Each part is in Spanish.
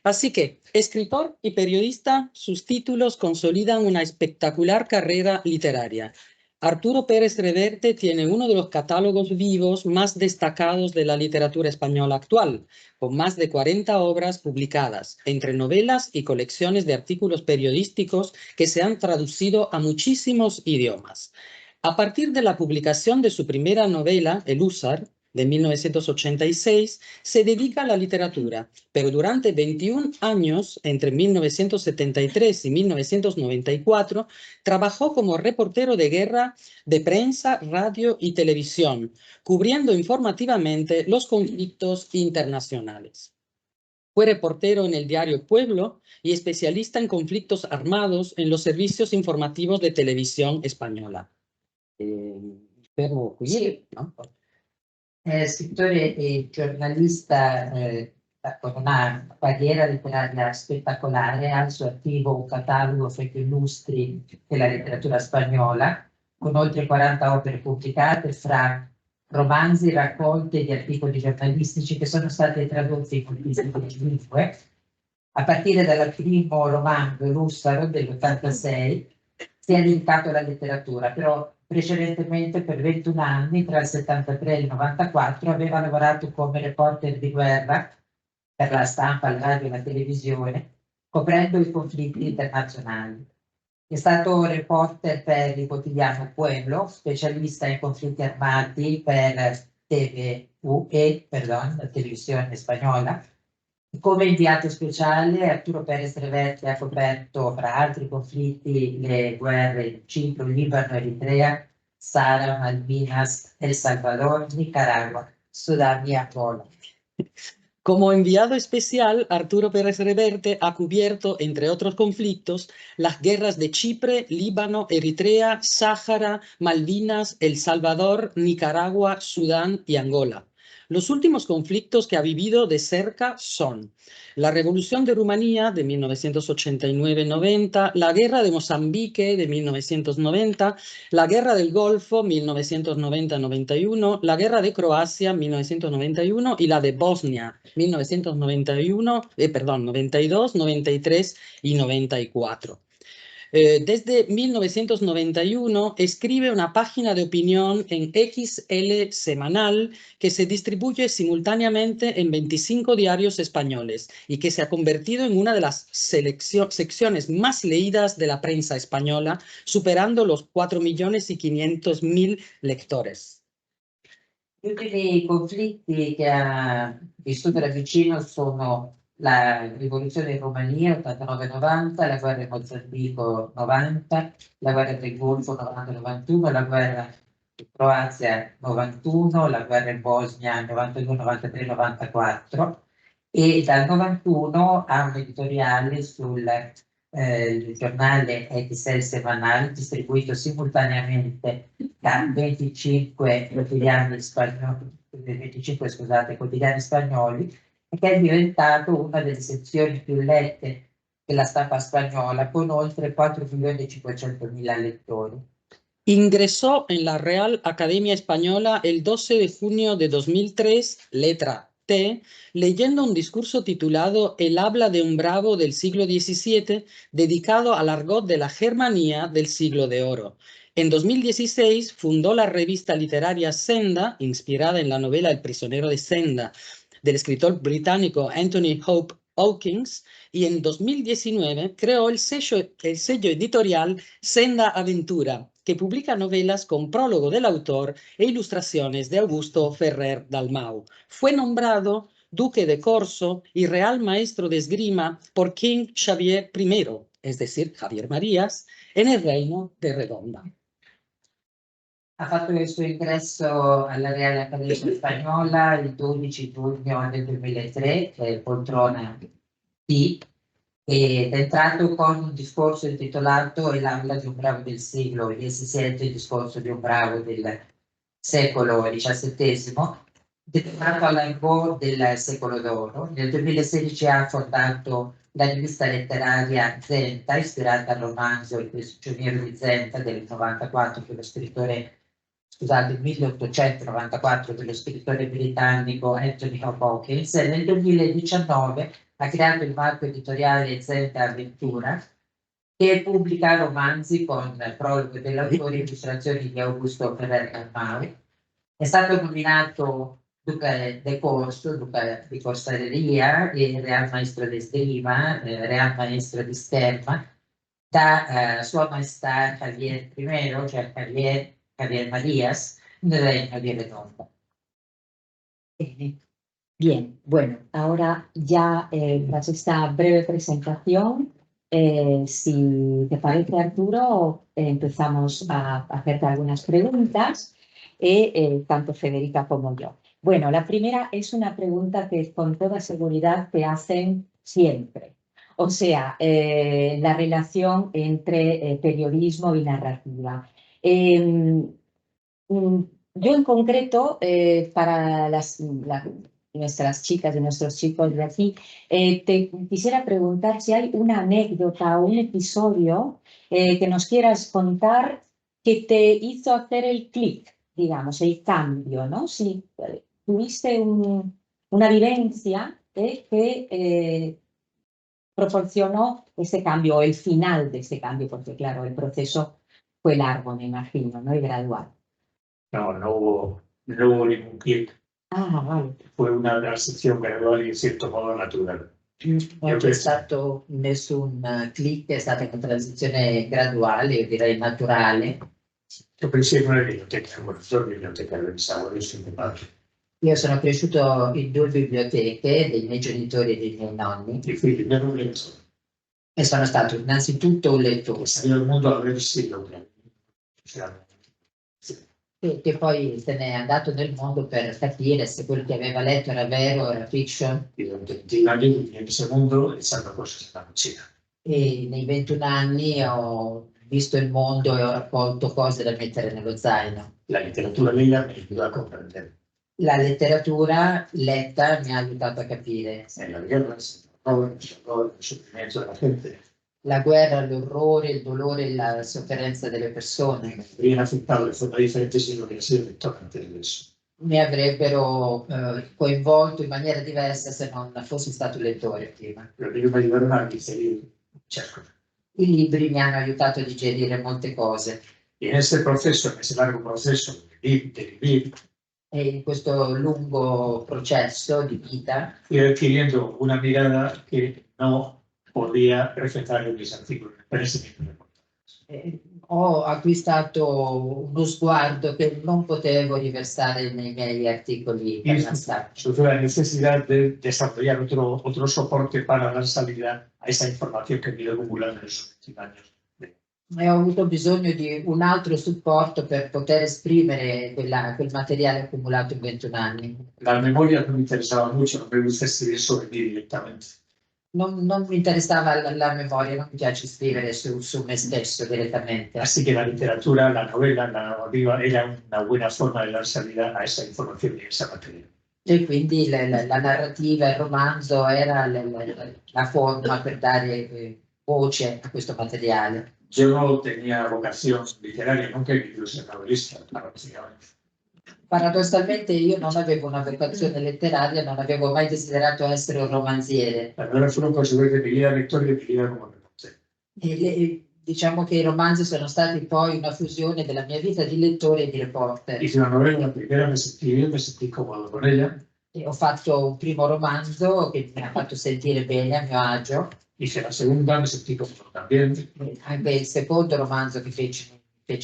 Así que, escritor y periodista, sus títulos consolidan una espectacular carrera literaria. Arturo Pérez Reverte tiene uno de los catálogos vivos más destacados de la literatura española actual, con más de 40 obras publicadas, entre novelas y colecciones de artículos periodísticos que se han traducido a muchísimos idiomas. A partir de la publicación de su primera novela, El Húsar, de 1986, se dedica a la literatura, pero durante 21 años, entre 1973 y 1994, trabajó como reportero de guerra de prensa, radio y televisión, cubriendo informativamente los conflictos internacionales. Fue reportero en el diario Pueblo y especialista en conflictos armados en los servicios informativos de televisión española. Fermo qui, sì. no? È scrittore e giornalista con una carriera letteraria spettacolare, ha al suo attivo un catalogo fra i più illustri della letteratura spagnola, con oltre 40 opere pubblicate fra romanzi, raccolte di articoli giornalistici che sono stati tradotti in moltissime lingue, a partire dal primo romanzo, L'Ussaro, dell'86, si è dedicato alla letteratura, però precedentemente per 21 anni, tra il 73 e il 94, aveva lavorato come reporter di guerra per la stampa, la radio e la televisione, coprendo i conflitti internazionali. È stato reporter per il quotidiano Pueblo, specialista in conflitti armati per TVE, la televisione spagnola. Come inviato speciale, Arturo Pérez Reverte ha coperto, fra altri conflitti, le guerre in Cipro, Libano, Eritrea, Sahara, Malvinas, El Salvador, Nicaragua, Sudán y Angola. Como enviado especial, Arturo Pérez Reverte ha cubierto, entre otros conflictos, las guerras de Chipre, Líbano, Eritrea, Sáhara, Malvinas, El Salvador, Nicaragua, Sudán y Angola. Los últimos conflictos que ha vivido de cerca son la Revolución de Rumanía de 1989-90, la Guerra de Mozambique de 1990, la Guerra del Golfo 1990-91, la Guerra de Croacia 1991 y la de Bosnia 92, 93 y 94. Desde 1991 escribe una página de opinión en XL Semanal que se distribuye simultáneamente en 25 diarios españoles y que se ha convertido en una de las secciones más leídas de la prensa española, superando los 4.500.000 lectores. Gli ultimi conflitti che ha vissuto da vicino sono la rivoluzione in Romania 89-90, la guerra in Mozambico 90, la guerra del Golfo 90-91, la guerra in Croazia 91, la guerra in Bosnia 92, 93, 94 e dal 91 ha un editoriale sul giornale XL Semanal distribuito simultaneamente da 25 quotidiani spagnoli, 25 quotidiani spagnoli, e che è diventato una delle sezioni più lette della stampa spagnola, con oltre 4.500.000 lettori. Ingresó en la Real Academia Española el 12 de junio de 2003, letra T, leyendo un discurso titulado El habla de un bravo del siglo XVII, dedicado al argot de la Germanía del siglo de oro. En 2016 fundó la revista literaria Senda, inspirada en la novela El prisionero de Senda, del escritor británico Anthony Hope Hawkins, y en 2019 creó el sello editorial Senda Aventura, que publica novelas con prólogo del autor e ilustraciones de Augusto Ferrer Dalmau. Fue nombrado duque de Corso y real maestro de esgrima por King Xavier I, es decir, Javier Marías, en el reino de Redonda. Ha fatto il suo ingresso alla Reale Accademia Spagnola il 12 giugno del 2003, poltrona D, ed è entrato con un discorso intitolato El habla di un bravo del siglo XVII, il discorso di un bravo del secolo XVII, dedicato all'argot del secolo d'oro. Nel 2016 ha fondato la rivista letteraria Zenta, ispirata al romanzo Il prigioniero di Zenta del 94, che lo scrittore scusate, 1894 dello scrittore britannico Anthony Hopkins, e nel 2019 ha creato il marchio editoriale Zelda Avventura, che pubblica romanzi con prologo dell'autore e illustrazioni di Augusto Ferrer Dalmau. È stato nominato Duca de Corso, Duca di Corsareria e Real Maestro de Esgrima, Real Maestro di Scherma, da Sua Maestà Javier I, cioè Javier Marías, nel Regno di Redonda. Bien, bueno, ahora ya tras esta breve presentación, si te parece, Arturo, empezamos a hacerte algunas preguntas, tanto Federica como yo. Bueno, la primera es una pregunta que con toda seguridad te hacen siempre. O sea, la relación entre periodismo y narrativa. Yo en concreto, para nuestras chicas y nuestros chicos de aquí, te quisiera preguntar si hay una anécdota o un episodio que nos quieras contar que te hizo hacer el clic, digamos, el cambio, ¿no? Si tuviste una vivencia que proporcionó ese cambio, o el final de ese cambio, porque claro, el proceso fue largo, me imagino, ¿no? Y gradual. No, no hubo ningún clic. Ah, vale. Fue una transición gradual y in cierto modo natural. Non c'è stato nessun click, è stata una transizione graduale, io direi naturale. Io penso in una biblioteca, una biblioteca pensavo, io sono mio padre. Io sono cresciuto in 2 biblioteche, dei miei genitori e dei miei nonni. I figli mi hanno letto. E sono stato innanzitutto un lettore. Io al mondo a versilo. Che poi se n'è andato nel mondo per capire se quello che aveva letto era vero, era fiction. Nel mondo è stata cosa che c'era. E nei 21 anni ho visto il mondo e ho raccolto cose da mettere nello zaino. La letteratura letta mi aiuta a comprendere. La letteratura letta mi ha aiutato a capire. La guerra, il soffrimento della gente. La guerra, l'orrore, il dolore e la sofferenza delle persone. Viene affittato le forme differenti sino che sia eventualmente diverso. Mi avrebbero coinvolto in maniera diversa se non fossi stato lettore prima. Certo. I libri mi hanno aiutato a digerire molte cose. In ese processo, in ese largo processo di libri, E in questo lungo processo di vita fui adquiriendo una mirada que no podía reflejar en mis artículos, en ese mismo reportaje. ho acquistato uno sguardo che non potevo riversare nei miei articoli per la stampa. Surgió la necesidad de desarrollar otro soporte para dar salida a esa información que he ido acumulando en los últimos años. E ho avuto bisogno di un altro supporto per poter esprimere quel materiale accumulato in 21 anni. La memoria no me interesaba mucho, no me gusta escribir sobre mí directamente. Non mi interessava la memoria, non mi piace scrivere su me stesso direttamente. Así que la literatura, la novela, la narrativa era una buena forma de dar salida a esa información y a esa materia. E quindi la narrativa, il romanzo era la forma per dare voce a questo materiale. Yo no tenía vocación literaria, nunca he querido ser novelista, paradójicamente. Paradossalmente io non avevo una vocazione letteraria, non avevo mai desiderato essere un romanziere. La novela fueron consecuencia de mi vida lector y de mi vida como reportero. Diciamo che i romanzi sono stati poi una fusione della mia vita di lettore e di reporter. Hice una novela, la primera me sentí bien, me sentí cómodo con ella. E ho fatto un primo romanzo che mi ha fatto sentire bene, a mio agio. Hice la segunda, me sentí cómodo también. Anche il secondo romanzo che fece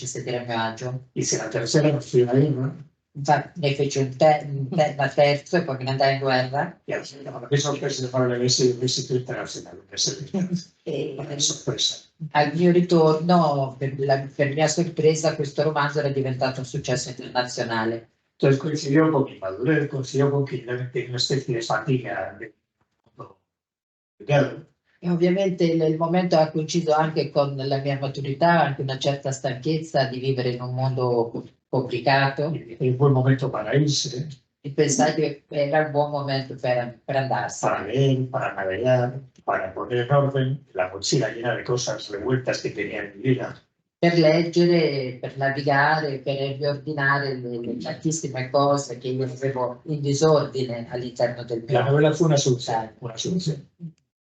sentire a mio agio. Hice la tercera, me fui a la guerra. Infatti ne fece un terzo e poi me ne andai in guerra. Y la mia sorpresa di fare l'università internazionale, una sorpresa. Al mio ritorno, per mia sorpresa, questo romanzo era diventato un successo internazionale. Entonces coincidió con mi madurez, coincidió con que tenía una especie de fatiga de E ovviamente il momento ha coinciso anche con la mia maturità, anche una certa stanchezza di vivere in un mondo complicato. un buen momento para irse, E pensai che era un buon momento per andarsene. para leer, para navegar, para poner en orden la mochila llena de cosas revueltas que tenía en mi vida. per leggere, per navigare, per riordinare le tantissime cose che io avevo in disordine all'interno del La mio. novela fue una solución, una solución.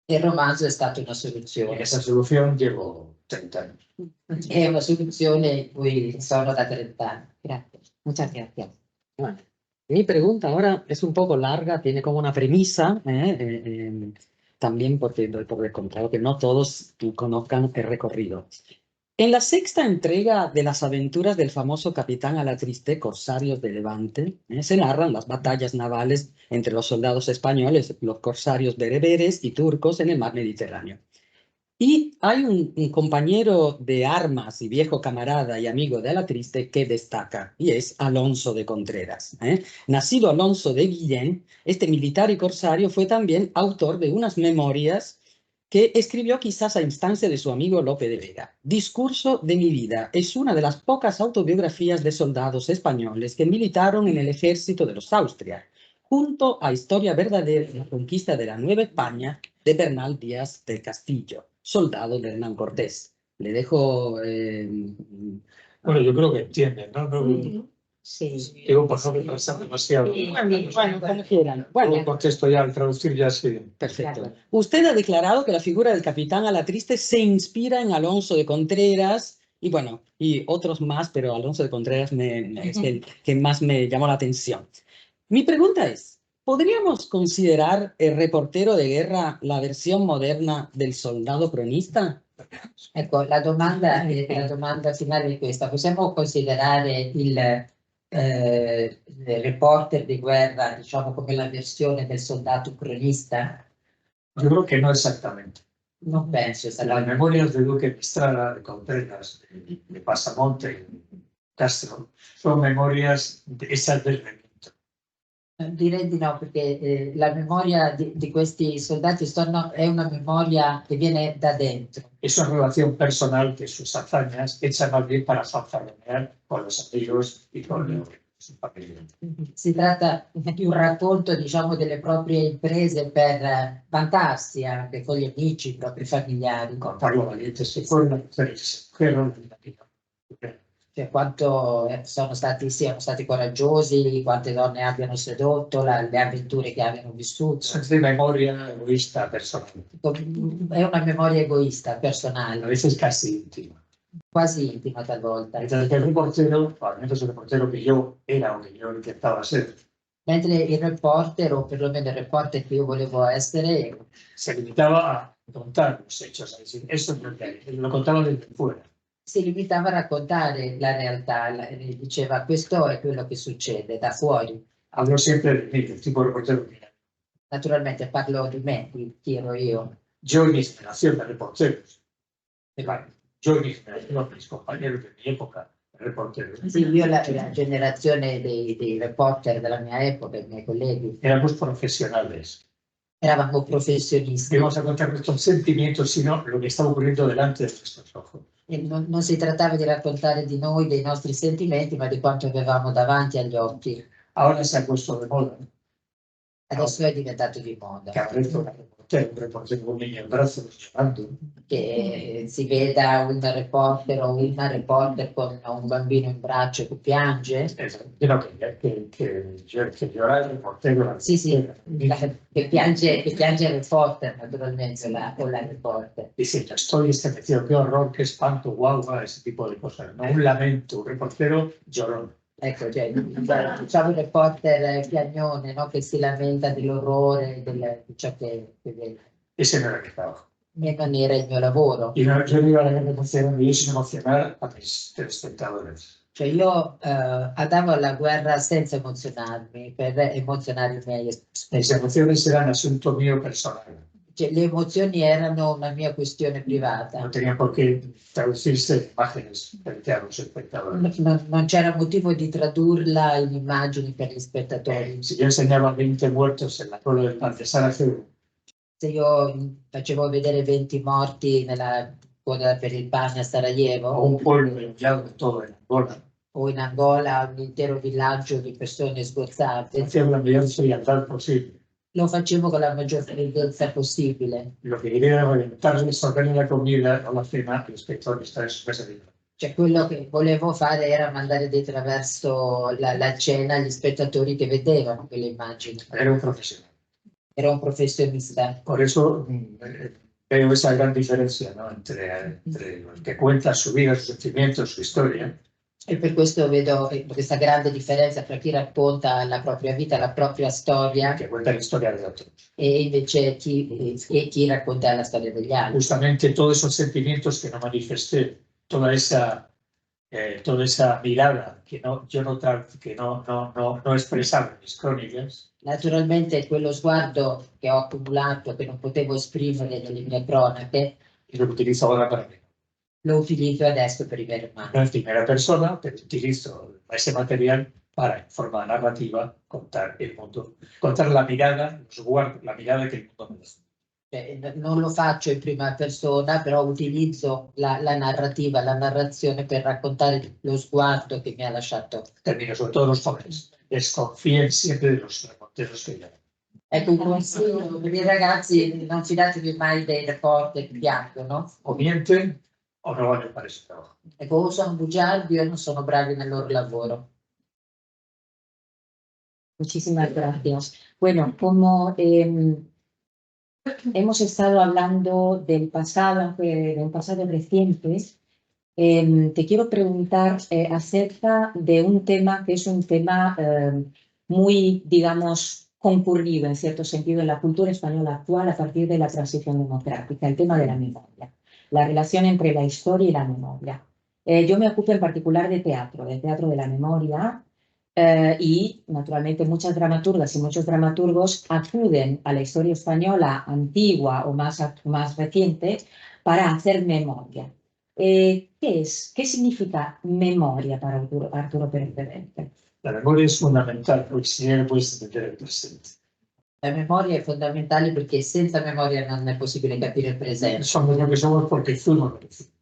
Il romanzo è stata una Y soluzione. esa solución llevo 30 años. È una soluzione in cui sono da 30 anni. Gracias. Muchas gracias. Bueno, mi pregunta ahora es un poco larga, tiene como una premisa, también porque doy por descontado que no todos conozcan el recorrido. En la sexta entrega de las aventuras del famoso capitán Alatriste, Corsarios de Levante, se narran las batallas navales entre los soldados españoles, los corsarios bereberes y turcos en el mar Mediterráneo. Y hay un compañero de armas y viejo camarada y amigo de Alatriste que destaca, y es Alonso de Contreras. Nacido Alonso de Guillén, este militar y corsario fue también autor de unas memorias que escribió quizás a instancia de su amigo Lope de Vega. Discurso de mi vida es una de las pocas autobiografías de soldados españoles que militaron en el ejército de los Austrias, junto a Historia verdadera de la conquista de la Nueva España de Bernal Díaz del Castillo, soldado de Hernán Cortés. Le dejo... Bueno, yo creo que entienden, ¿no? No, Sí. digo, por no pensar demasiado. Bueno, como quieran. Bueno, Luego contesto ya, al traducir ya sí. perfecto. Claro. Usted ha declarado que la figura del capitán Alatriste se inspira en Alonso de Contreras y bueno, y otros más, pero Alonso de Contreras es el que más me llamó la atención. Mi pregunta es, ¿podríamos considerar el reportero de guerra la versión moderna del soldado cronista? Ecco, la domanda finale è questa. Possiamo considerare il reporter di guerra, diciamo, come la versione del soldato cronista? Yo creo que no exactamente. Non penso. Las memorias de Duque de Estrada, de Contreras, de Pasamonte, Castro, son memorias esas del momento. Direi di no, perché la memoria di questi soldati è una memoria che viene da dentro. Es una relación personal de sus hazañas, hecha más bien para fanfarronear con los amigos y con su familia. Si tratta di un racconto, diciamo, delle proprie imprese per vantarsi anche con gli amici, i propri familiari. Contar lo valientes que fueron, las mujeres que se fueron, Cioè quanto siano stati coraggiosi, quante donne abbiano sedotto, le avventure che abbiano vissuto. es de memoria egoísta personal, È una memoria egoista, a personale, veces casi íntima. quasi intima talvolta. Mientras que el reportero, o al menos el reportero que yo era o que yo intentaba ser, Mentre il reporter, o perlomeno il reporter che io volevo essere, se limitaba a contar los hechos, a decir, esto es lo que hay, lo contaba desde fuera. si limitava a raccontare la realtà, diceva questo è quello che succede da fuori. Hablo siempre de mí, del tipo de reportero que era. Naturalmente parlo di me, di chi ero io. Yo y mi generación de reporteros, yo y mi generación, mis compañeros de mi época, reporteros, Sì, io la generazione dei reporter della mia epoca, i miei colleghi, éramos profesionales. eravamo professionisti. No íbamos a contar nuestros sentimientos, sino lo que estaba ocurriendo delante de nuestros ojos. E non si trattava di raccontare di noi, dei nostri sentimenti, ma di quanto avevamo davanti agli occhi. Ahora se ha puesto de moda Adesso è diventato di moda que aparezca un reportero con un niño en brazos llorando. che si veda un reporter o una reporter con un bambino in braccio che piange. Quiero que llorar el reportero. Sì, che piange il reporter, naturalmente, o la reporter. Diciendo, estoy estremecido, qué horror, qué espanto, guau, ese tipo de cosas. No un lamento, un reportero llorón. Ecco, cioè, diciamo il reporter piagnone, no? Che si lamenta dell'orrore, di ciò che vede. Ese no era mi trabajo. E non era il mio lavoro. Y no, yo no iba a la emocionar, yo sin emocionar a mis telespectadores. Cioè io andavo alla guerra senza emozionarmi, per emozionare i miei Mis spettatori. emociones eran asunto mío personal. Cioè, le emozioni erano una mia questione privata. No tenía por qué traducirse en imágenes frente a los espectadores. Non c'era motivo di tradurla in immagini per gli spettatori. Si yo enseñaba 20 muertos en la cola del pan de Sarajevo, Se io facevo vedere 20 morti nella coda per il pane a o Sarajevo, un pueblo degollado todo en Angola, o in Angola un intero villaggio di persone sgozzate, hacía la mayor frialdad posible. lo facevo con la maggior freddezza possibile. Lo que quería era reventarles, sorberle la comida o la cena, el espectador está en su casa de Cioè, quello che volevo fare era mandare dietro verso la cena gli spettatori che vedevano quelle immagini. Era un profesional. Era un professionista. Por eso veo esa gran diferencia, ¿no? entre el que cuenta su vida, sus sentimientos, su historia, E per questo vedo questa grande differenza tra chi racconta la propria vita, la propria storia, que cuenta la historia de otros. e invece chi racconta la storia degli altri. Justamente todos esos sentimientos que no manifesté, toda esa mirada que no expresaba en mis crónicas, Naturalmente quello sguardo che ho accumulato, che non potevo esprimere nelle mie cronache, y lo utilizo ahora para mí. lo utilizzo adesso per i miei No romanzi. en primera persona, pero utilizo ese material para, en forma narrativa, contar el mundo, contar la mirada, la mirada que el mundo me da. Cioè, non lo faccio in prima persona, però utilizzo la narrativa, la narrazione per raccontare lo sguardo che mi ha lasciato. Termino, sobre todo los jóvenes, desconfíen siempre de los reporteros que llaman. Ecco, un consiglio per i ragazzi: non fidatevi mai dei reporter che piangono. O mienten o no valen para ese trabajo. Ecco, o sono bugiardi o non sono bravi nel loro lavoro. Muchísimas gracias. Bueno, como hemos estado hablando del pasado, aunque de un pasado reciente, te quiero preguntar acerca de un tema que es un tema muy, digamos, concurrido en cierto sentido en la cultura española actual a partir de la transición democrática, el tema de la memoria, la relación entre la historia y la memoria. Yo me ocupo en particular del teatro de la memoria, y naturalmente muchas dramaturgas y muchos dramaturgos acuden a la historia española antigua o más reciente para hacer memoria. ¿Qué significa memoria para Arturo Pérez Reverte? La memoria es fundamental porque si no puedes entender el presente. La memoria è fondamentale perché senza memoria non è possibile capire il presente. Somos lo que somos porque fuimos lo que fuimos.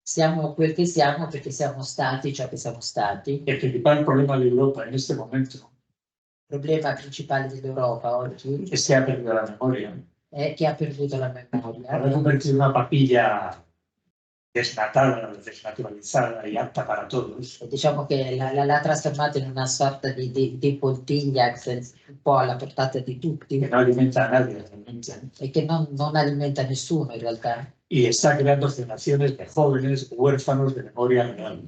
Siamo quel che siamo perché siamo stati ciò che siamo stati. El principal problema de Europa en este momento Il problema principale dell'Europa oggi es que ha perdido la memoria. è che ha perduto la memoria. La ha convertido en una papilla desnatada, desnaturalizada y apta para todos. Diciamo che l'ha trasformata in una sorta di poltiglia un po' alla portata di tutti, Que no alimenta a nadie realmente. e che non alimenta nessuno in realtà. Y está creando generaciones de jóvenes huérfanos de memoria real.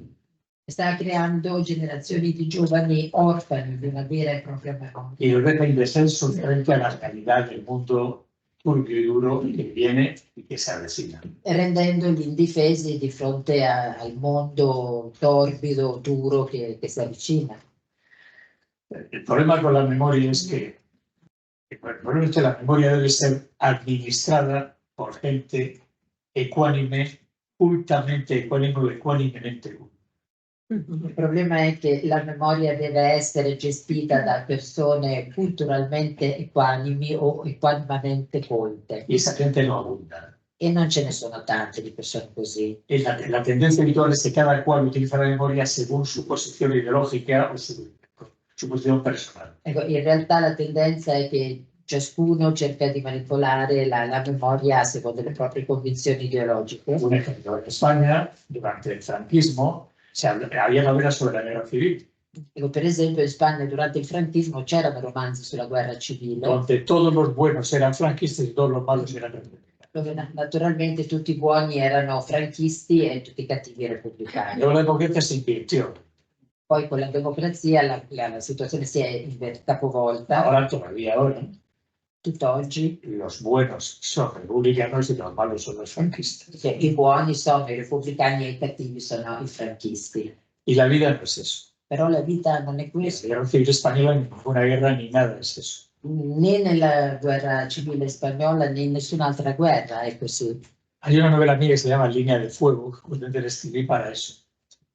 Sta creando generazioni di giovani orfani di una vera e propria memoria. Y los deja indefensos frente a la realidad del mundo turbio y duro que viene y que se avecina. Rendendoli indifesi di fronte al mondo torbido, duro che si avvicina. El problema con la memoria es que probablemente la memoria debe ser administrada por gente ecuánime, cultamente ecuánime o ecuánimemente culta. Il problema è che la memoria deve essere gestita da persone culturalmente equanimi o equanimamente colte, Y esa gente no abunda. e non ce ne sono tante di persone così. Y la tendencia habitual es que cada cual utiliza la memoria según su posición ideológica o su posición personal. Ecco, in realtà la tendenza è che ciascuno cerca di manipolare la memoria secondo le proprie convinzioni ideologiche. Un ejemplo, en España, durante el franquismo, había novelas sobre la guerra civil, Ecco, per esempio in Spagna durante il franchismo c'erano romanzi sulla guerra civile, donde todos los buenos eran franquistas y todos los malos eran republicanos. dove naturalmente tutti i buoni erano franchisti e tutti i cattivi repubblicani. Luego la democracia se invirtió. Poi con la democrazia la situazione si è capovolta. Ahora, todavía ahora, Tutt'oggi los buenos son republicanos y los malos son los franquistas. i buoni sono i repubblicani e i cattivi sono i franchisti. Y la vida no es eso. Però la vita non è Ni la questa, guerra civil española, ni ninguna guerra, ni nada es eso. né nella guerra civile spagnola né in nessun'altra guerra è così. Hay una novela mía que se llama Línea de Fuego, que la escribí para eso.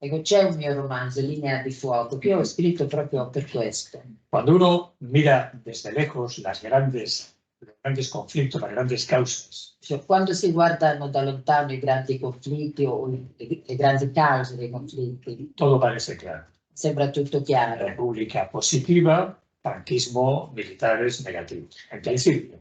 Ecco, c'è un mio romanzo, Linea di fuoco, che ho scritto proprio per questo. Cuando uno mira desde lejos los grandes conflictos, las grandes causas, Cioè, quando si guardano da lontano i grandi conflitti o le grandi cause dei conflitti, todo parece claro. sembra tutto chiaro. República positiva, franquismo, militares negativos. En principio.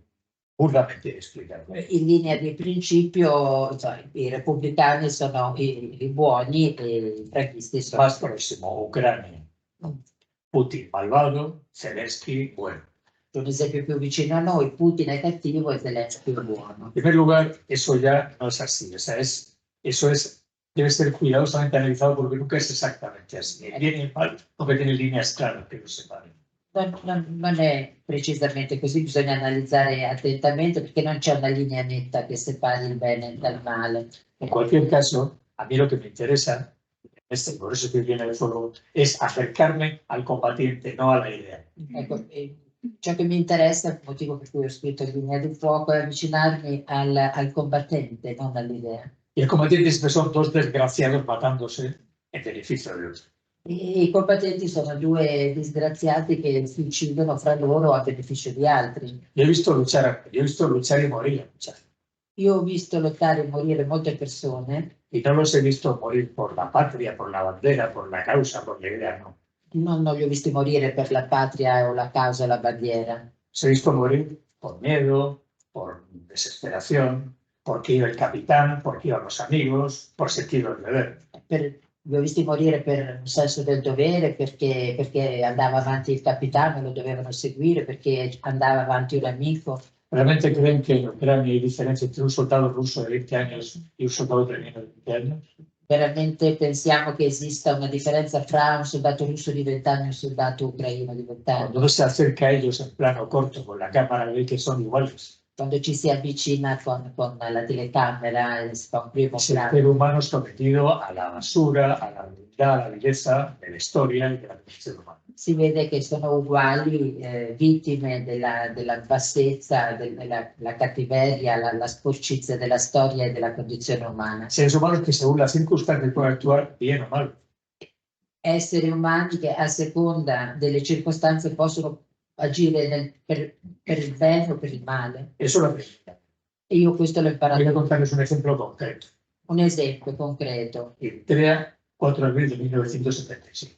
burdamente explicado. In linea di principio, insomma, i repubblicani sono i buoni e i franchisti sono... Más próximo, Ucrania. Putin malvado, Zelensky bueno. Un esempio più vicino a noi, Putin è cattivo e Zelensky è buono. En primer lugar, eso ya no es así. O sea, eso debe ser cuidadosamente analizado porque nunca es exactamente así. El bien y el mal nunca tienen líneas claras que los separen. Non è precisamente così, bisogna analizzare attentamente perché non c'è una linea netta che separi il bene dal male. En cualquier caso, a mí lo que me interesa, por eso estoy viendo el foro, es acercarme al combatiente, no a la idea. Ecco, ciò che mi interessa, il motivo per cui ho scritto Linea di Fuoco, è avvicinarmi al combattente, non all'idea. Y el combatiente siempre son dos desgraciados matándose en beneficio del otro. I combattenti sono due disgraziati che si uccidono fra loro a beneficio di altri. Yo he visto luchar y morir a mucha gente. Io ho visto lottare e morire molte persone. Y no los he visto morir por la patria, por la bandera, por la causa, por la idea, no. Non li ho visti morire per la patria o la causa o la bandiera. Los he visto morir por miedo, por desesperación, porque iba el capitán, porque iban los amigos, por sentido del deber. Li ho visti morire per un senso del dovere, perché andava avanti il capitano, lo dovevano seguire, perché andava avanti un amico. ¿Realmente creen que en Ucrania hay diferencia entre un soldado ruso de 20 años y un soldado ucraniano de 20 años? Veramente pensiamo che esista una differenza fra un soldato russo di 20 anni e un soldato ucraino di 20 anni? Cuando uno se acerca a ellos en plano corto con la cámara, ve que son iguales. Quando ci si avvicina con la telecamera e si fa un primo Es el piano. ser humano sometido a la basura, a la ruindad, a la vileza de la historia y de la condición humana. Si vede che sono uguali, vittime della bassezza, della cattiveria, la sporcizia della storia e della condizione umana. Seres humanos que según las circunstancias pueden actuar bien o mal. Esseri umani che a seconda delle circostanze possono agire per il bene o per il male. Eso lo aprendí. E io questo l'ho Voy a imparato. contarles un ejemplo concreto. Un esempio concreto. Eritrea, 4 de abril de 1976.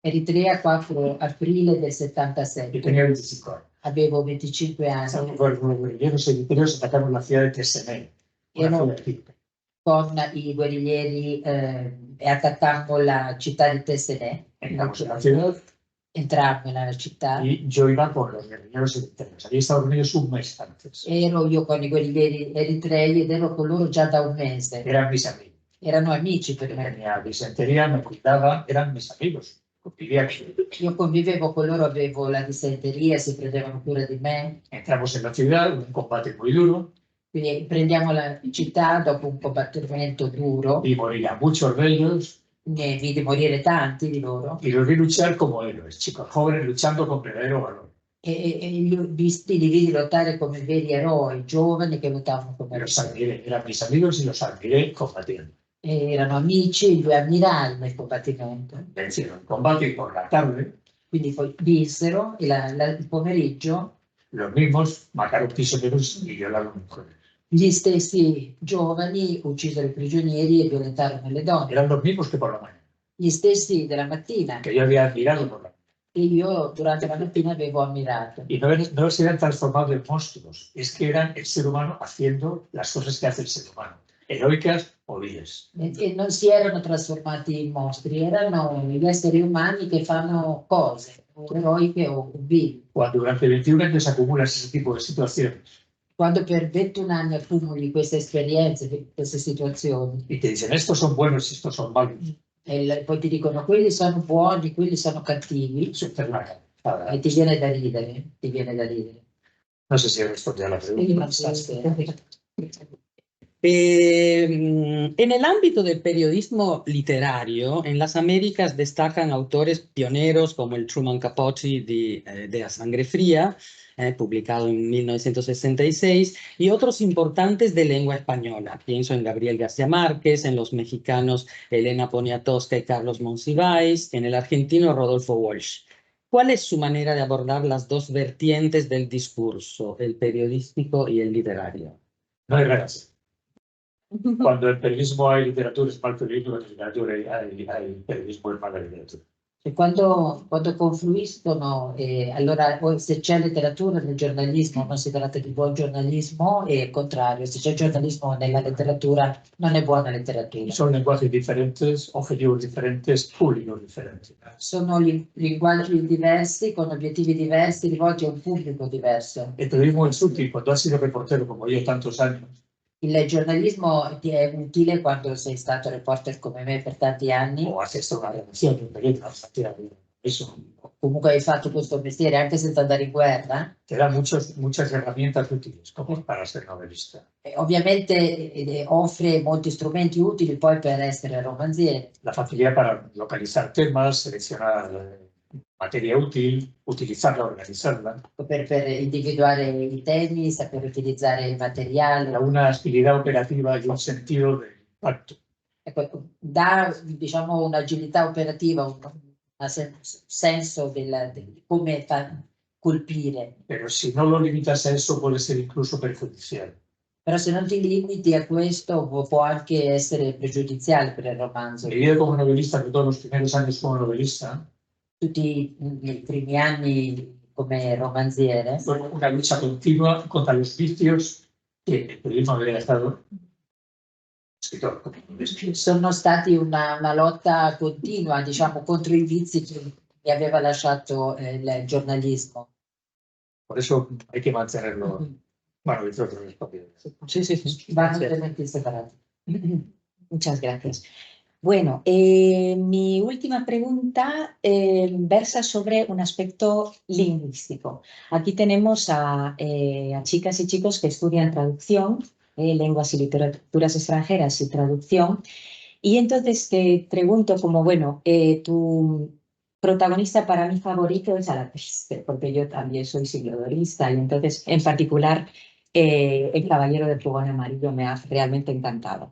Eritrea, 4 aprile del Yo 77. tenía 25 años. Avevo 25 anni. Los guerrilleros eritreos atacaron la ciudad de Tesenel, una Ero ciudad egipcia. con i guerriglieri e attaccammo la città di Tessenè. Entramos en la ciudad Entrammo nella città. y yo iba con los guerrilleros eritreos. Había estado con ellos un mes antes. Ero io con i guerriglieri eritrei ed ero con loro già da un mese. Eran mis amigos. Erano amici per me. Tenía disentería, me cuidaba, eran mis amigos. Vivía aquí. Io convivevo con loro, avevo la disenteria, si prendevano cura di me. Entramos en la ciudad, un combate muy duro, Quindi prendiamo la città dopo un combattimento duro. y morían muchos de ellos. Ne vidi morire tanti di loro. Y los vi luchar como héroes, chicos jóvenes luchando con verdadero valor. E li vidi lottare come veri eroi, giovani che lottavano come Los eroi. admiré, eran mis amigos y los admiré combatiendo. Erano amici, li ammirai nel combattimento. Vencieron el combate y por la tarde Quindi poi vinsero e il pomeriggio los mismos mataron prisioneros y violaron mujeres. gli stessi giovani uccisero i prigionieri e violentarono le donne. Eran los mismos que por la mañana, Gli stessi della mattina que yo había admirado por la mañana. che io durante la mattina avevo ammirato. Y no se eran transformados en monstruos, es que eran el ser humano haciendo las cosas que hace el ser humano, heroicas o viles. E non si erano trasformati in mostri, erano gli esseri umani che fanno cose, o eroiche o vili. Cuando durante 21 años acumulas ese tipo de situaciones Quando per 21 anni accumuli queste esperienze, queste situazioni, y te dicen estos son buenos y estos son malos, e poi ti dicono quelli sono buoni, quelli sono cattivi, eso es una cabezada. e ti viene da ridere, ti viene da ridere. No sé si he respondido a la pregunta. Non so se... En el ámbito del periodismo literario, en las Américas destacan autores pioneros como el Truman Capote de A Sangre Fría, publicado en 1966, y otros importantes de lengua española. Pienso en Gabriel García Márquez, en los mexicanos Elena Poniatowska y Carlos Monsiváis, en el argentino Rodolfo Walsh. ¿Cuál es su manera de abordar las dos vertientes del discurso, el periodístico y el literario? No hay relación. Cuando en periodismo hay literatura es mal periodismo, en literatura hay periodismo es mala literatura. E quando confluiscono, allora se c'è letteratura nel giornalismo non si tratta di buon giornalismo e il contrario, se c'è giornalismo nella letteratura non è buona letteratura. Son lenguajes diferentes, objetivos diferentes, públicos diferentes. Sono linguaggi diversi, con obiettivi diversi, rivolti a un pubblico diverso. El periodismo es útil cuando has sido reportero como yo tantos años. Il giornalismo ti è utile quando sei stato reporter come me per tanti anni. O haces una redacción, un periodismo, eso. Comunque hai fatto questo mestiere anche senza andare in guerra. Te da muchas herramientas útiles como para ser novelista. Ovviamente offre molti strumenti utili poi per essere romanziere. La facilidad para localizar temas, seleccionar materia útil, utilizarla, organizarla. Per individuare i temi, saper utilizzare il materiale. Una agilidad operativa y un sentido de impacto. Ecco, dà diciamo un'agilità operativa, un senso di come colpire. Pero si no lo limitas a eso puede ser incluso perjudicial. Però se non ti limiti a questo può anche essere pregiudiziale per il romanzo. Mi vida como novelista, sobre todo los primeros años como novelista, Tutti i primi anni come romanziere fue una lucha continua contra los vicios que el periodismo había estado escritor. sono stati una lotta continua, diciamo, contro i vizi che mi aveva lasciato il giornalismo. Por eso hay que mantenerlo, bueno, dentro de los propios. Sí, sí, sí. Vanno tenuti separati. Muchas gracias. Bueno, mi última pregunta versa sobre un aspecto lingüístico. Aquí tenemos a chicas y chicos que estudian traducción, lenguas y literaturas extranjeras y traducción. Y entonces te pregunto como, bueno, tu protagonista para mí favorito es Alatriste, porque yo también soy siglodorista y entonces en particular El Caballero del Pugón Amarillo me ha realmente encantado.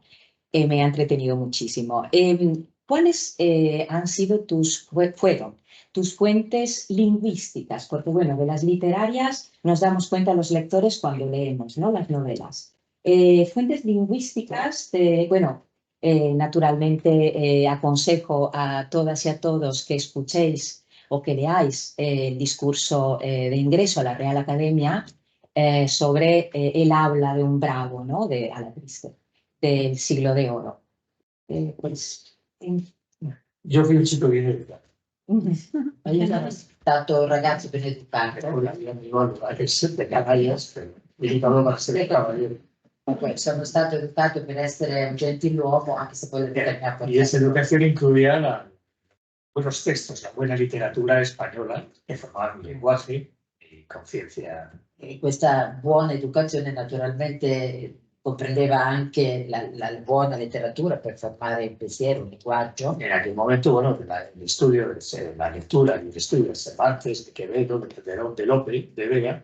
Me ha entretenido muchísimo. ¿Cuáles han sido fueron tus fuentes lingüísticas? Porque, bueno, de las literarias nos damos cuenta los lectores cuando leemos, ¿no?, las novelas. Fuentes lingüísticas, bueno, naturalmente aconsejo a todas y a todos que escuchéis o que leáis el discurso de ingreso a la Real Academia sobre el habla de un bravo, ¿no?, de Alatriste, del siglo de oro. Yo fui un chico bien educado. Io sono stato un ragazzo ben educato. Ora mi rivolgo a essere cavallos, educado para ser caballero. Sono stato educato per essere un gentiluomo, anche se poi la vita mi ha Y esa portato. educación incluía buenos textos, la buena literatura española, que formaban mi lenguaje y conciencia. E questa buona educazione naturalmente comprendeva anche la buona letteratura per formare il pensiero, il linguaggio. En aquel momento, bueno, el estudio, la lectura y el estudio de Cervantes, de Quevedo, de Calderón, de Lope, de Vega,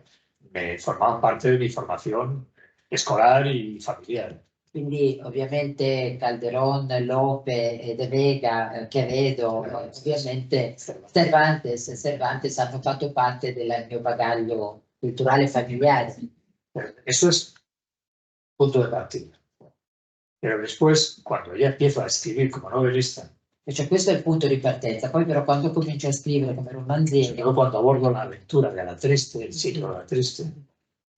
me formaban parte de mi formación escolar y familiar. Quindi ovviamente Calderón, Lope, De Vega, Quevedo, ovviamente Cervantes hanno fatto parte del mio bagaglio culturale e familiare. Eso es punto de partida. Pero después, cuando ya empiezo a escribir como novelista, Cioè, questo è il punto di partenza. Poi però quando comincio a scrivere come romanziere, luego cuando abordo la lectura de Alatriste, el ciclo de Alatriste,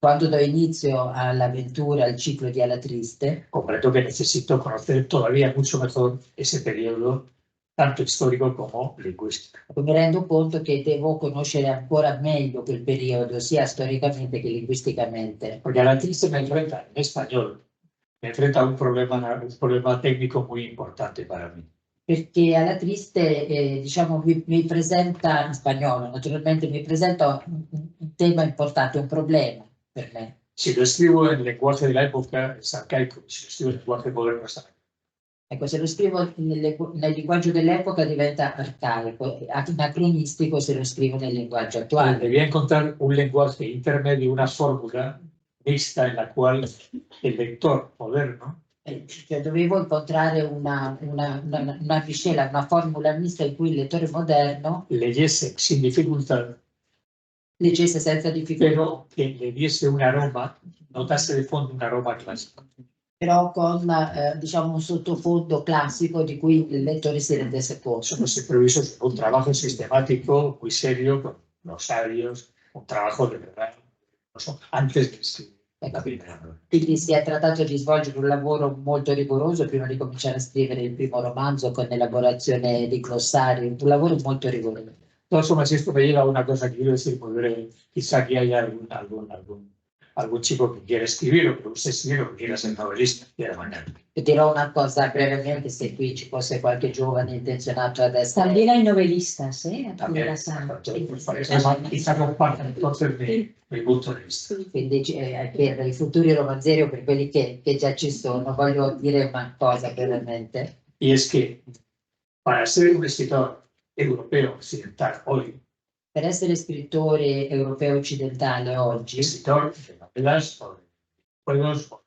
quando do inizio all'avventura, al ciclo di Alatriste, comprendo que necesito conocer todavía mucho mejor ese periodo, tanto histórico como lingüístico. mi rendo conto che devo conoscere ancora meglio quel periodo, sia storicamente che linguisticamente. Porque Alatriste me enfrenta en español, me enfrenta a un problema técnico muy importante para mí. Perché Alatriste, diciamo, mi presenta in spagnolo, naturalmente mi presenta un tema importante, un problema per me. Si lo escribo en lenguaje de la época, es arcaico. Si lo escribo en lenguaje moderno, es arcaico. Ecco, se lo scrivo nel linguaggio dell'epoca diventa arcaico, anacronistico se lo scrivo nel linguaggio attuale. Debía encontrar un lenguaje intermedio, una fórmula mixta en la cual el lector moderno Cioè, dovevo incontrare una miscela, una formula mista in cui il lettore moderno leyese sin dificultad, leggesse senza difficoltà, pero que le diese un aroma, notase de fondo un aroma clásico. però con diciamo un sottofondo classico di cui il lettore si rendesse conto. Somos siempre visos un trabajo sistemático, muy serio, con glosarios, un trabajo de verdad, antes de escribir la primera novela. Quindi si è trattato di svolgere un lavoro molto rigoroso prima di cominciare a scrivere il primo romanzo con elaborazione di glossari, un lavoro molto rigoroso. De todas formas, esto me lleva a una cosa que quiero decir muy breve. Quizá aquí haya algún chico que quiera escribir o que guste escribir o que quiera ser novelista quiera mandar. Dirò una cosa brevemente, se qui ci fosse qualche giovane intenzionato ad essere... También hay novelistas, ¿eh? Aquí en También, la sala. quizá compartan entonces mi punto de vista. Quindi per i futuri romanzieri o per quelli che già ci sono, voglio dire una cosa brevemente. Y es que para ser un escritor europeo occidental hoy, Per essere scrittore europeo occidentale oggi, escritor de novelas o de juegos, o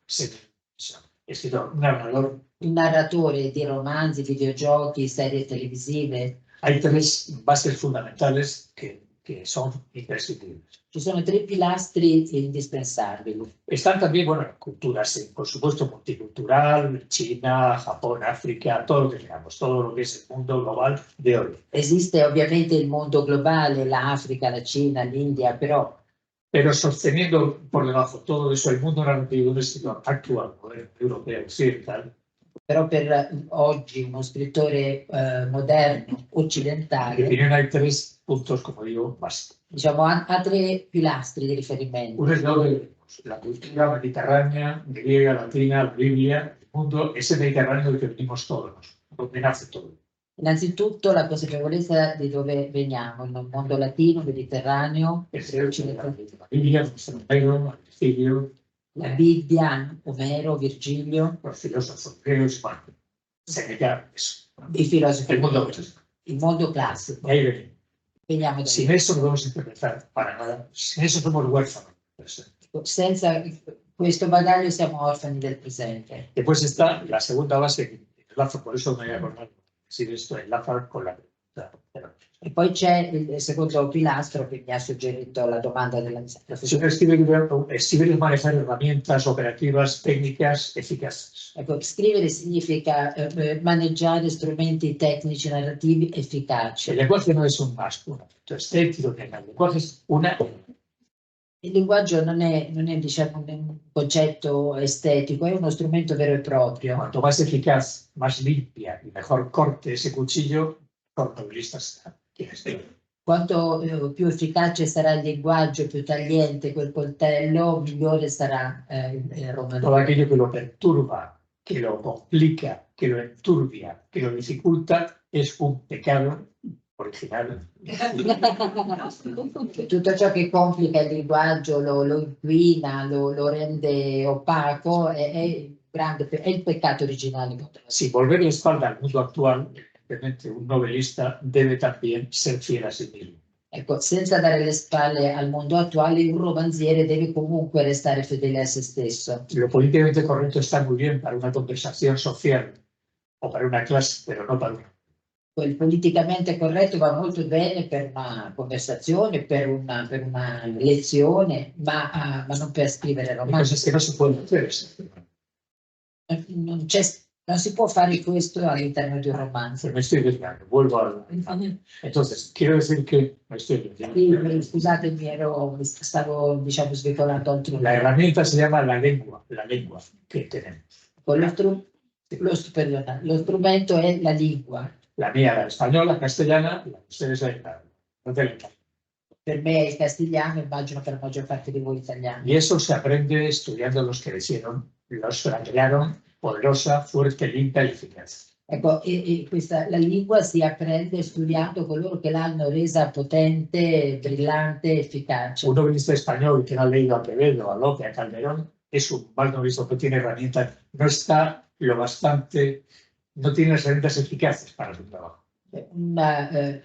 escritor, un narrador, un narratore di romanzi, videogiochi, serie televisive, hay tres bases fundamentales que son imprescindibles. ci sono 3 pilastri indispensabili. Están también, bueno, culturas, por supuesto, multicultural, China, Japón, África, todo lo que digamos, todo lo que es el mundo global de hoy. Esiste ovviamente il mondo globale, l'Africa, la Cina, l'India, Pero sosteniendo por debajo todo eso el mundo narrativo de un escritor actual, moderno, europeo, occidental, però per oggi uno scrittore moderno, en mi occidentale, opinión hay tres puntos, como digo, básicos. diciamo, ha 3 pilastri di riferimento. Uno es lo de la cultura mediterránea, griega, latina, la Biblia, el mundo, ese Mediterráneo del que venimos todos, donde nace todo. Innanzitutto la consapevolezza di dove veniamo, il mondo latino, mediterraneo, El ser occidental, la Biblia, nuestro Homero, Virgilio, la Bibbia, Omero, Virgilio, los filósofos griegos, bueno, Seneca, eso. i filosofi, El mundo clásico. il mondo classico. De ahí venimos. Veniamo da Sin lì. eso no podemos interpretar para nada. Sin eso somos huérfanos. Senza questo bagaglio siamo orfani del presente. Después está la segunda base, que enlaza, por eso me voy a acordar decir esto, enlaza con la pregunta. E poi c'è il secondo pilastro che mi ha suggerito la domanda Si dell'inizio. uno escribir es manejar herramientas operativas, técnicas eficaces. Ecco, scrivere significa maneggiare strumenti tecnici narrativi efficaci. El lenguaje no es un más, un aspecto estético, el lenguaje es una. Il linguaggio non è diciamo, un concetto estetico, è uno strumento vero e proprio. Cuanto más eficaz, más limpia y mejor corte ese cuchillo, mejor novelista será. Quanto più efficace sarà il linguaggio, più tagliente quel coltello, migliore sarà il Todo romanzo. aquello que lo perturba, que lo complica, que lo enturbia, que lo dificulta, es un pecado original. Tutto ciò che complica il linguaggio, lo inquina, lo rende opaco, è il peccato originale. Sin volver la espalda al mundo actual, evidentemente un novelista debe también ser fiel a sí mismo. Ecco, senza dare le spalle al mondo attuale, un romanziere deve comunque restare fedele a se stesso. Lo políticamente correcto está muy bien para una conversación social o para una clase, pero no para una. Il politicamente corretto va molto bene per una conversazione, per una lezione, ma non per scrivere Hay romanzi. cosas que no se pueden hacer. Non si può fare questo all'interno di un romanzo. Me estoy desviando, vuelvo a. Entonces, quiero decir que me estoy desviando. Sì, scusatemi, stavo diciamo svicolando altro. La herramienta se llama la lengua que tenemos. Lo strumento è la lingua. La mía, la española, castellana, la de ustedes la italiana. Per me è il castigliano, immagino per la maggior parte di voi italiani. Y eso se aprende estudiando los que hicieron, los la crearon poderosa, fuerte, limpia y eficaz. Ecco, la lingua si apprende studiando coloro che l'hanno resa potente, brillante, efficace. Un novelista español que no ha leído a Quevedo, a Lope, a Calderón, es un mal novelista que tiene herramientas, no está lo bastante, no tiene las herramientas eficaces para su trabajo. Un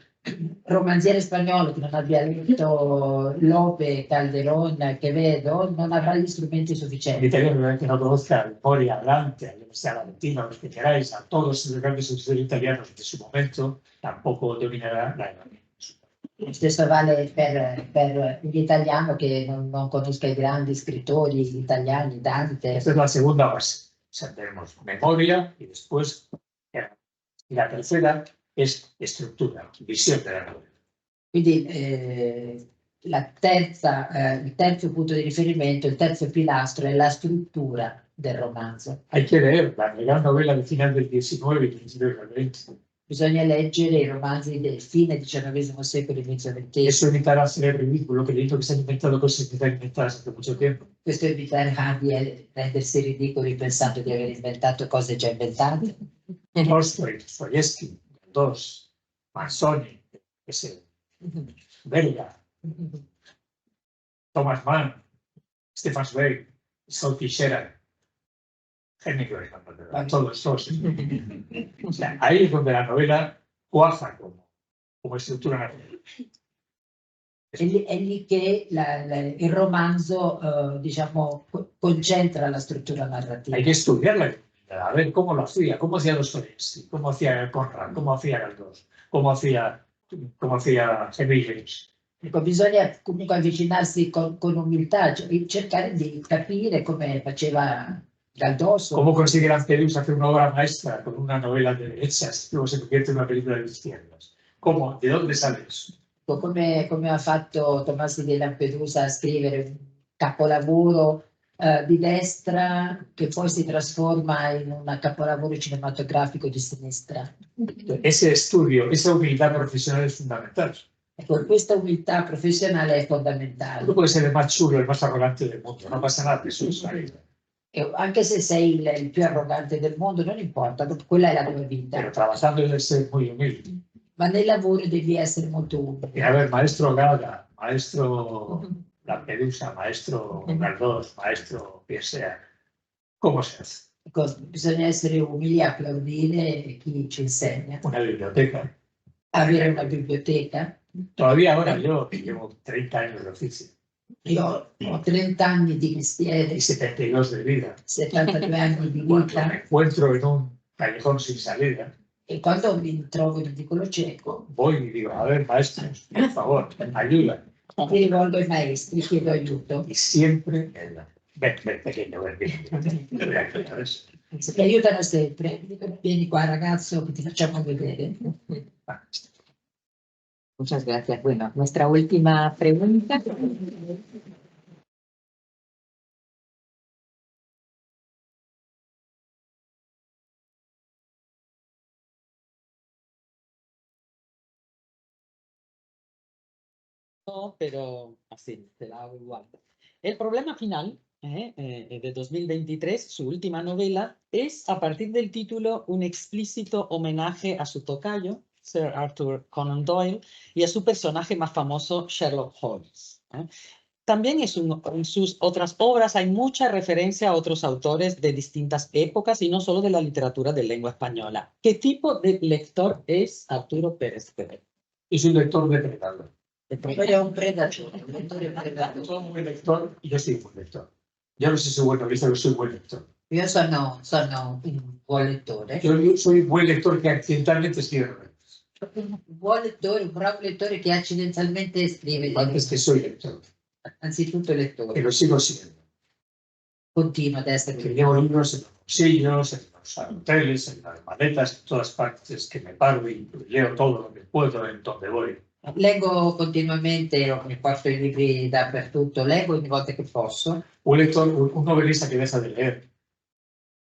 romanziere spagnolo che non abbia letto Lope, Calderón, Quevedo, non avrà gli strumenti En sufficienti. italiano, que no conozca a Mori, a Dante, a Universidad Valentina, a los que queráis, a todos los grandes escritores italianos de su momento, tampoco dominará la herramienta. Lo stesso vale per l'italiano che non conosca i grandi scrittori italiani, Dante. Esta es la segunda base. sea, tenemos memoria y después y la tercera es estructura, visión de la novela. Quindi il terzo punto di riferimento, il terzo pilastro è la struttura del romanzo. Hay que leer la gran novela del final del XIX y principio del XX. Bisogna leggere i romanzi del fine XIX secolo e inizio XX. Eso evitará ser ridículo, que que se han inventado cosas que están inventadas hace mucho tiempo. Questo eviterà di rendersi ridicoli pensando di aver inventato cose già inventate. Tolstoy, Dostoyevsky, Dos, Manzoni, Verga, Thomas Mann, Stefan Zweig, Sophie Scherer, Hemingway, todos. O sea, ahí es donde la novela cuaja como estructura narrativa. È lì che il romanzo, diciamo, concentra la struttura narrativa. Hay que estudiarla, a ver cómo lo hacía, cómo hacía Dostoyevsky, cómo hacía Conrad, cómo hacía Galdós, cómo hacía Hemingway. Ecco, bisogna comunque avvicinarsi con umiltà, cioè cercare di capire come faceva Galdós. ¿Cómo consigue Lampedusa hacer una obra maestra con una novela de derechas y luego se convierte en una película de izquierdas? ¿Cómo? ¿De dónde sale eso? Come ha fatto Tommaso di Lampedusa a scrivere un capolavoro di destra che poi si trasforma in un capolavoro cinematografico di sinistra. Ese estudio, esa humildad profesional es fundamental. Ecco, questa umiltà professionale è fondamentale. Tú puedes ser el más chulo, el más arrogante del mundo, no pasa nada, eso es la vida. E anche se sei il più arrogante del mondo, non importa, quella è la tua vita. Pero trabajando debes ser muy humilde. Ma nel lavoro devi essere molto umile. Y a ver, maestro Gaga, maestro Lampedusa, maestro Galdós, maestro quien sea, ¿cómo se hace? Ecco, bisogna essere umili e applaudire chi ci insegna. Una biblioteca. Avere una biblioteca. Todavía ahora yo llevo 30 años de oficio. Io ho 30 anni di mestiere, Y 72 de vida. 72 anni di Cuando vita, me encuentro en un callejón sin salida, e quando mi trovo in un vicolo cieco, voy y digo, a ver, maestros, por favor, ayuda. mi rivolgo ai maestri, chiedo aiuto. Y siempre, ven, pequeño, ven. Mi aiutano sempre, dicono, vieni qua ragazzo che ti facciamo vedere. Muchas gracias. Bueno, nuestra última pregunta. No, pero así, te la hago igual. El problema final de 2023, su última novela, es a partir del título un explícito homenaje a su tocayo, Sir Arthur Conan Doyle, y a su personaje más famoso, Sherlock Holmes. También en sus otras obras hay mucha referencia a otros autores de distintas épocas y no solo de la literatura de lengua española. ¿Qué tipo de lector es Arturo Pérez Reverte? Es un lector depredador. Poi è un predatore, un lettore predatore. Soy un buen lector y yo soy un buen lector. Yo no sé si soy buen novelista, pero soy un buen lector. Io sono un buon lettore. Yo soy un buen lector que accidentalmente escribe novelas. Un buon lettore, un bravo lettore che accidentalmente scrive. Antes que soy lector. Anzitutto Que lettore. lo sigo siendo. Continuo ad essere Que lettore. llevo libros en los bolsillos, en los hoteles, en las maletas, en todas partes, que me paro y leo todo lo que puedo en donde voy. Leggo continuamente, mi porto i libri dappertutto, leggo ogni volta che posso. Un lector, un novelista que deja de leer,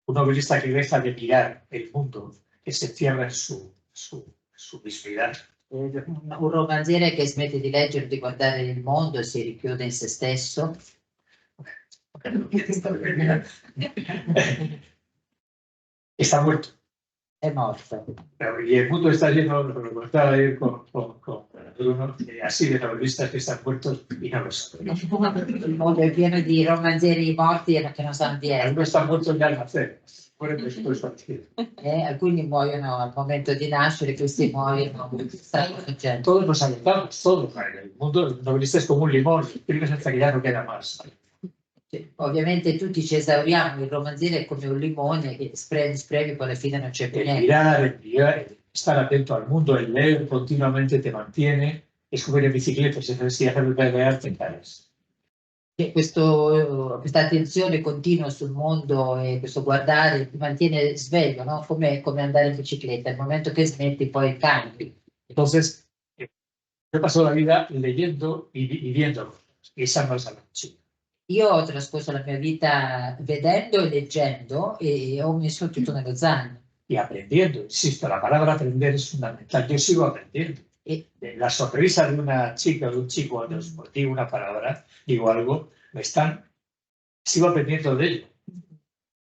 un novelista que deja de mirar el mundo, que se cierra en su visibilidad. Un romanziere che smette di leggere, di guardare il mondo e si richiude in se stesso. Está muerto. È morto. Y el mundo está lleno, lo comentaba ayer con Bruno, así de novelistas que están muertos y no lo saben. Il mondo è pieno di romanzieri morti e che non sanno di essere. Algunos están muertos ya al nacer, mueren después cualquiera. Alcuni muoiono al momento di nascere, questi muoiono gente. Todos nos alentamos, todos. El mundo, el novelista es como un limón, escribes hasta que ya no queda más. Ovviamente tutti ci esauriamo, il romanziere è come un limone che spremi, poi alla fine non c'è più El niente. mirar, estar atento al mundo, el leer continuamente te mantiene. Es como ir en bicicleta, si haces el pedalear te caes. che questa attenzione continua sul mondo e questo guardare ti mantiene sveglio, no? Come andare in bicicletta, il momento che smetti poi cambi. Entonces, yo paso la vida leyendo y viendo cosas, y esa no es la chica. Io ho trascorso la mia vita vedendo e leggendo e ho messo tutto nello zaino. Y aprendiendo, insisto, la palabra aprender es fundamental. Yo sigo aprendiendo. E La sonrisa de una chica o de un chico cuando digo una palabra, digo algo, sigo aprendiendo de ello.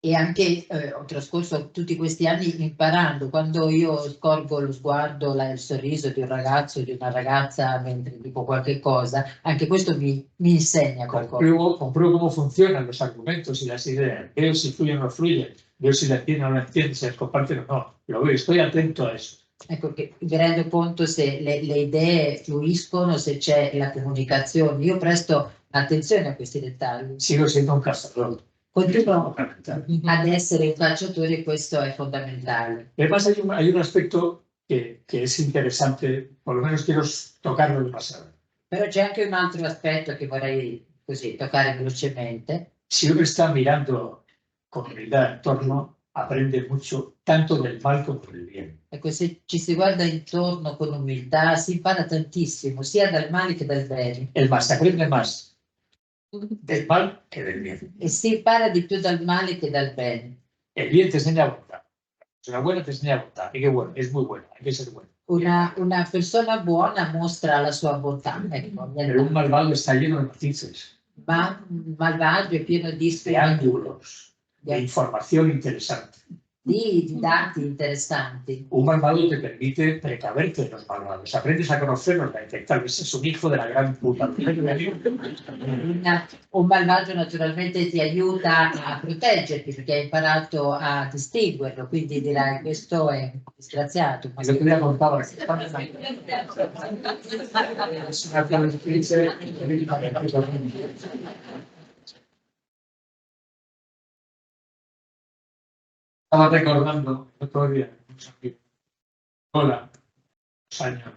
E anche ho trascorso tutti questi anni imparando. Quando io scorgo lo sguardo, il sorriso di un ragazzo o di una ragazza mentre dico qualche cosa, anche questo mi insegna qualcosa. Compruebo cómo funcionan los argumentos y las ideas, veo si fluyen o no fluyen, veo si la entienden o no la entienden, si las comparten o no, lo veo, estoy atento a eso. Ecco che mi rendo conto se le idee fluiscono, se c'è la comunicazione. Io presto attenzione a questi dettagli. Sigo siendo un cazador. Continuo ad essere un calciatore e questo è fondamentale. Además hay un aspecto que es interesante, por lo menos quiero tocarlo en pasado. Però c'è anche un altro aspetto che vorrei così toccare velocemente. Si uno está mirando con humildad en torno, aprende mucho, tanto del mal como del bien. Ecco, se ci si guarda intorno con umiltà, si impara tantissimo, sia dal male che dal bene. Es más, se aprende más del mal que del bien. E si impara di più dal male che dal bene. El bien te enseña bondad. Una buena te enseña bondad. Y qué bueno, es muy bueno, hay que ser bueno. Una persona buona mostra la sua bontà, ecco, Pero un malvado está lleno de matices, ma un malvagio è pieno di de ángulos, de información interesante. di dati interessanti. Un malvado te permite precaverte de los malvados. Aprendes a conocerlos, a detectarlos. Es un hijo de la gran puta. Un malvagio naturalmente ti aiuta a proteggerti perché hai imparato a distinguerlo, quindi dirai questo è un disgraziato. Ma Lo que le contaba es Estaba recordando el otro día, Hola, los años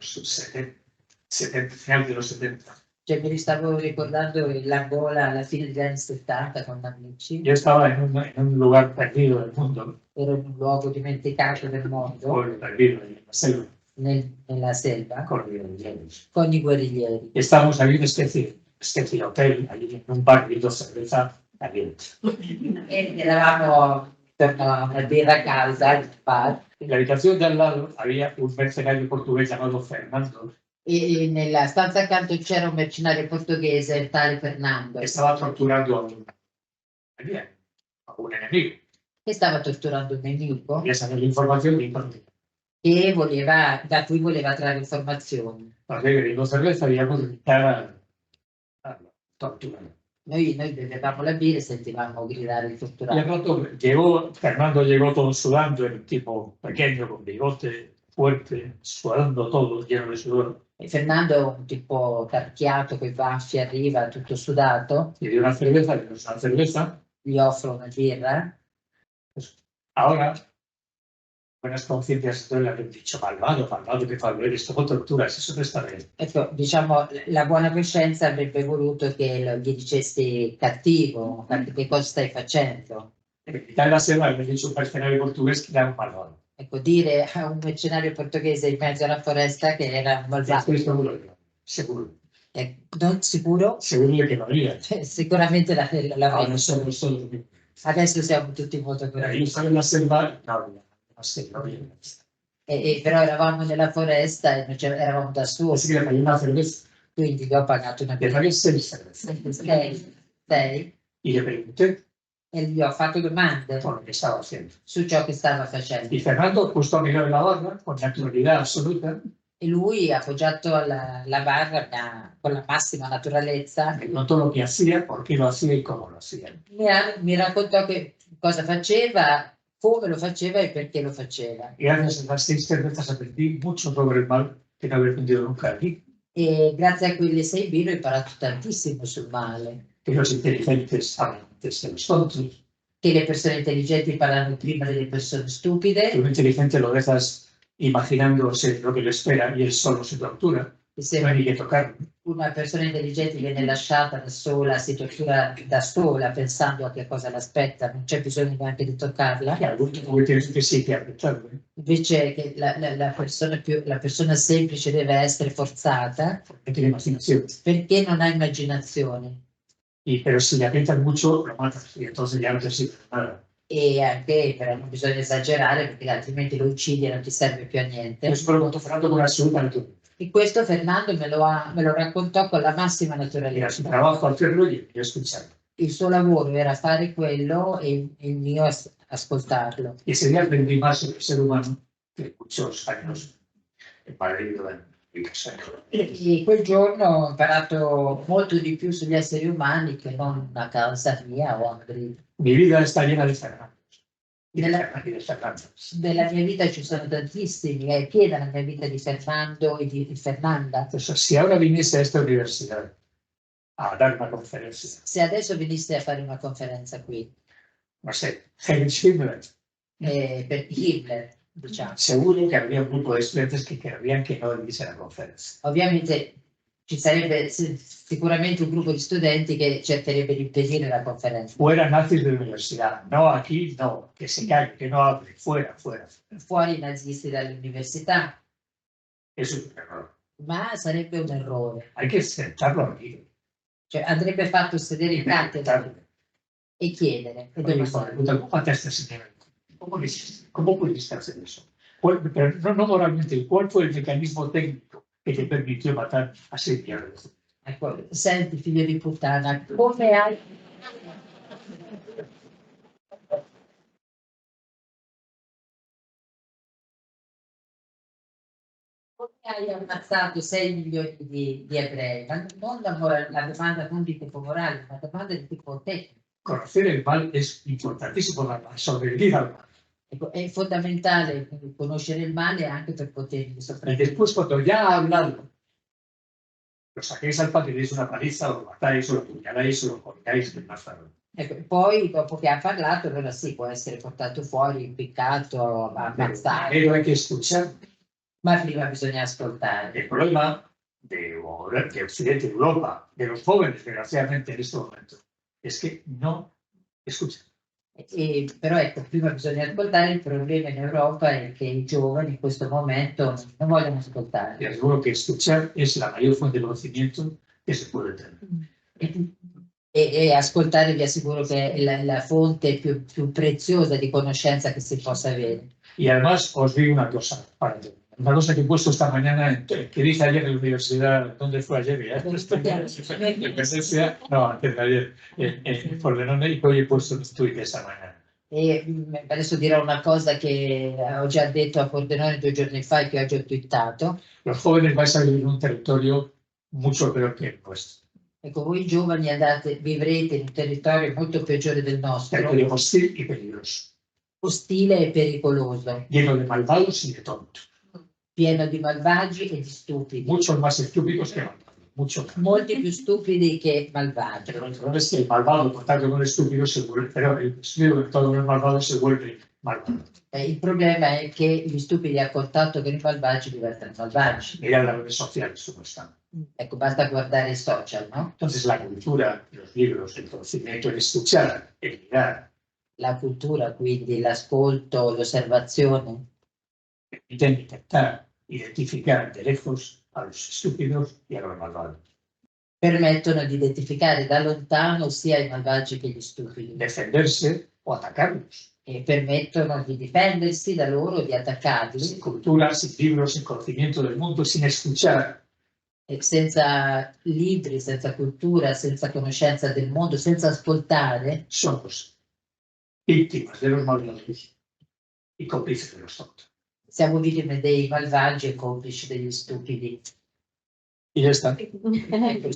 70, final de los 70. Cioè, mi stavo ricordando l'Angola alla fine degli anni 70 con amici. Yo estaba en un lugar perdido del mundo, Ero in un luogo dimenticato del mondo, pueblo perdido en la selva, nella selva, con guerrilleros. con i guerriglieri. Estábamos ahí en una especie de hotel, allí en un bar, viendo cerveza caliente. E eravamo intorno a una birra calda al bar. En la habitación de al lado había un mercenario portugués llamado Fernando, E nella stanza accanto c'era un mercenario portoghese, il tale Fernando, que estaba torturando a un enemigo. che stava torturando un nemico Y esa es la información de Internet. e da cui voleva trarre informazioni. Porque bebiendo cerveza habíamos gritar a torturar. Noi bevevamo la birra e sentivamo gridare il Y al torturato. rato Fernando llegó todo sudando, era un tipo pequeño, con bigote, fuerte, sudando todo, lleno de sudor. E Fernando è un tipo tarchiato, coi baffi, arriva tutto sudato, Y dio una cerveza, gli offro una birra. Ahora, buenas conciencias, entonces le habían dicho, malvado, que fallo, esto con torturas, eso no está bien. Ecco, diciamo, la buona coscienza avrebbe voluto che gli dicessi cattivo, che cosa stai facendo? En mitad de la selva me he dicho un mercenario portugués que era un malvado. Ecco, dire a un mercenario portoghese in mezzo alla foresta che era un malvagio. Estoy seguro. Non sicuro? Seguro de que lo haría. Sicuramente Ahora somos todos. Adesso siamo tutti molto Ahí bravi. estaba en la selva, no sé, no había. Però eravamo nella foresta e eravamo da soli, Así que le pagué una cerveza. quindi gli ho pagato una Le birra. pagué 6 cervezas. Sei? Y le pregunté E gli ho fatto domande por lo que estaba haciendo. su ciò che stava facendo. Y Fernando, justo a mirar la barra, con naturalidad absoluta, E lui, appoggiato alla barra, con la massima naturalezza, me contó lo que hacía, por qué lo hacía y cómo lo hacía. mi raccontò che cosa faceva, come lo faceva e perché lo faceva. Y gracias a las 6 cervezas aprendí mucho sobre el mal que no había aprendido nunca allí. E grazie a quelle 6 birre ho imparato tantissimo sul male. Que los inteligentes hablan antes de los tontos. Che le persone intelligenti parlano prima delle persone stupide. Que un inteligente lo dejas imaginándose lo que le espera y él solo se tortura. E se No hay ni que tocarlo. una persona intelligente viene lasciata da sola, si tortura da sola pensando a che cosa l'aspetta, non c'è bisogno neanche di toccarla. L'ultimo che si chiama, Invece che la persona semplice deve essere forzata perché non ha immaginazione. Y, pero si le aprietan mucho, lo matan y entonces ya no te sirve de nada. E anche però non bisogna esagerare perché altrimenti lo uccidi e non ti serve più a niente. Eso lo contó Fernando con absoluta naturalidad. E questo Fernando me lo raccontò con la massima Era su naturalezza. trabajo hacerlo y yo escucharlo. Il suo lavoro era fare quello e il mio ascoltarlo. Y ese día aprendí más sobre el ser humano que muchos años en Madrid o en casa. E quel giorno ho imparato molto di più sugli esseri umani che non a casa mia o a Madrid. Mi vida está llena de Fernando. Nella mia vita ci sono tantissimi, è piena la mia vita di Fernando e di Fernanda. Entonces, si ahora viniese a esta universidad a dar una conferencia, Se adesso venisse a fare una conferenza qui no sé, Heinrich Himmler, per Hitler, diciamo, seguro que habría un grupo de estudiantes que querrían que no viniese a la conferencia. ovviamente ci sarebbe sicuramente un gruppo di studenti che cercherebbe di impedire la conferenza. Fuera nazis de la universidad, no aquí, no, que se calle, que no hable, fuera, fuera. Fuori i nazisti dall'università, Eso es un error. ma sarebbe un errore. Hay que sentarlo aquí. Cioè andrebbe fatto sedere in cattedra e chiedere. E Oye, hijo de domandare. puta, ¿cómo mataste a ese nivel? ¿Cómo pudiste hacer eso? Pero no moralmente, ¿cuál fue el mecanismo técnico que te permitió matar a 6 millones? Ecco, senti figlio di puttana, come hai ammazzato 6 milioni di ebrei? Ma non la domanda non di tipo morale, ma domanda di tipo tecnico. Conocer el mal es importantísimo para sobrevivir al mal. Ecco, è fondamentale conoscere il male anche per potergli Y sopravvivere. después, cuando ya ha hablado, lo saquéis al padre y le deis una paliza, o lo matáis, o lo apuñaláis, o lo colgáis en más tarde. Ecco, poi dopo che ha parlato, allora sì, può essere portato fuori, impiccato, ammazzato, Pero hay que escuchar. ma prima bisogna ascoltare. El problema de Occidente, de Europa, de los jóvenes, desgraciadamente, en este momento, es que no escuchan. Però ecco, prima bisogna ascoltare, il problema in Europa è che i giovani in questo momento non vogliono Y ascoltare. aseguro que escuchar es la mayor fuente de conocimiento que se puede tener. E ascoltare vi assicuro che è la fonte più preziosa di conoscenza che si possa avere. Y además os digo una cosa, una cosa que he puesto esta mañana, que dice ayer en la universidad, ¿dónde fue ayer? En presencia, no, antes de ayer, en Pordenone, y hoy he puesto un tweet esta mañana. E adesso dirò una cosa che ho già detto a Pordenone 2 giorni fa e che oggi ho twittato. Los jóvenes vais a vivir en un territorio mucho peor que el nuestro. Ecco, voi giovani vivrete in un territorio molto peggiore del nostro, Territorio hostil y peligroso, ostile e pericoloso, lleno de malvados y de tontos. pieno di malvagi e di stupidi, Muchos más estúpidos que malvados. Mucho más. molti più stupidi che malvagi. Pero el problema es que el malvado, en contacto con el estúpido, se vuelve, pero el estúpido, en contacto con el malvado, se vuelve malvado. Il problema è che gli stupidi a contatto con i malvagi diventano malvagi. Mira las redes sociales, cómo están. Ecco, basta guardare i social, no? Entonces, la cultura, los libros, el conocimiento, el escuchar, el mirar, La cultura, quindi l'ascolto, l'osservazione, permiten intentar identificar de lejos a los estúpidos y a los malvados. permettono di identificare da lontano sia i malvagi che gli stupidi Defenderse o atacarlos. e permettono di difendersi da loro, di attaccarli. Sin cultura, sin libros, sin conocimiento del mundo, sin escuchar, Senza libri, senza cultura, senza conoscenza del mondo, senza ascoltare, somos víctimas de los malvados y cómplices de los tontos. siamo vittime dei malvagi e complici degli stupidi. Y ya está. Ecco.